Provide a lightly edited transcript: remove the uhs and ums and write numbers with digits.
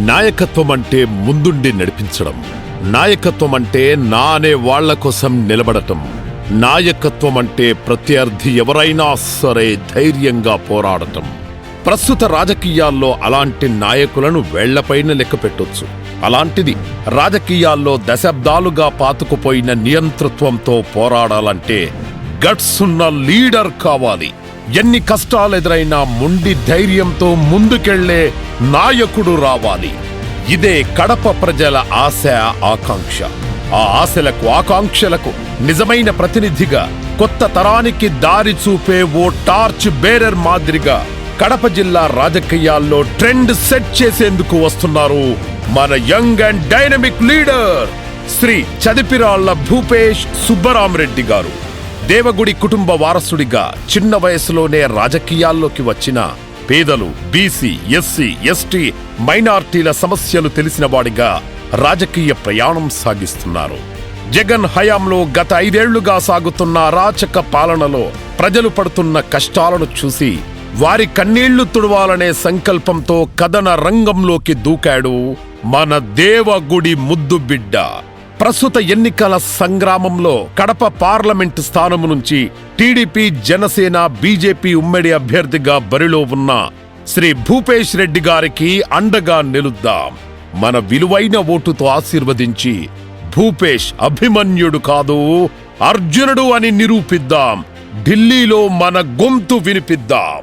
నాయకత్వం అంటే ముందుండి నడిపించడం. నాయకత్వం అంటే నా అనే వాళ్ల కోసం నిలబడటం. నాయకత్వం అంటే ప్రత్యర్థి ఎవరైనా సరే ధైర్యంగా పోరాడటం. ప్రస్తుత రాజకీయాల్లో అలాంటి నాయకులను వేళ్లపైన లెక్క పెట్టొచ్చు. అలాంటిది రాజకీయాల్లో దశాబ్దాలుగా పాతుకుపోయిన నియంతృత్వంతో పోరాడాలంటే గట్స్ ఉన్న లీడర్ కావాలి. ఎన్ని కష్టాలెదురైనా మొండి ధైర్యంతో ముందుకెళ్లే నాయకుడు రావాలి. ఇదే కడప ప్రజల ఆశ, ఆకాంక్ష. ఆ ఆశలకు, ఆకాంక్షలకు నిజమైన ప్రతినిధిగా, కొత్త తరానికి దారి చూపే ఓ టార్చ్ బేరర్ మాదిరిగా కడప జిల్లా రాజకీయాల్లో ట్రెండ్ సెట్ చేసేందుకు వస్తున్నారు మన young and dynamic leader Shri Chadipiralla Bhupesh Subbarama Reddy garu. Devagudi కుటుంబ వారసుడిగా చిన్న వయసులోనే రాజకీయాల్లోకి వచ్చిన పేదలు, బీసీ, ఎస్సీ, ఎస్టీ, మైనార్టీల సమస్యలు తెలిసిన వాడిగా రాజకీయ ప్రయాణం సాగిస్తున్నారు. జగన్ హయాంలో గత 5 ఏళ్లుగా సాగుతున్న అరాచక పాలనలో ప్రజలు పడుతున్న కష్టాలను చూసి వారి కన్నీళ్లు తుడవాలనే సంకల్పంతో కథన రంగంలోకి దూకాడు మన దేవగుడి ముద్దు బిడ్డ. ప్రస్తుత ఎన్నికల సంగ్రామంలో కడప పార్లమెంటు స్థానము నుంచి టీడీపీ, జనసేన, బీజేపీ ఉమ్మడి అభ్యర్థిగా బరిలో ఉన్న శ్రీ భూపేష్ రెడ్డి గారికి అండగా నిలుద్దాం. మన విలువైన ఓటుతో ఆశీర్వదించి భూపేష్ అభిమన్యుడు కాదు, అర్జునుడు అని నిరూపిద్దాం. ఢిల్లీలో మన గొంతు వినిపిద్దాం.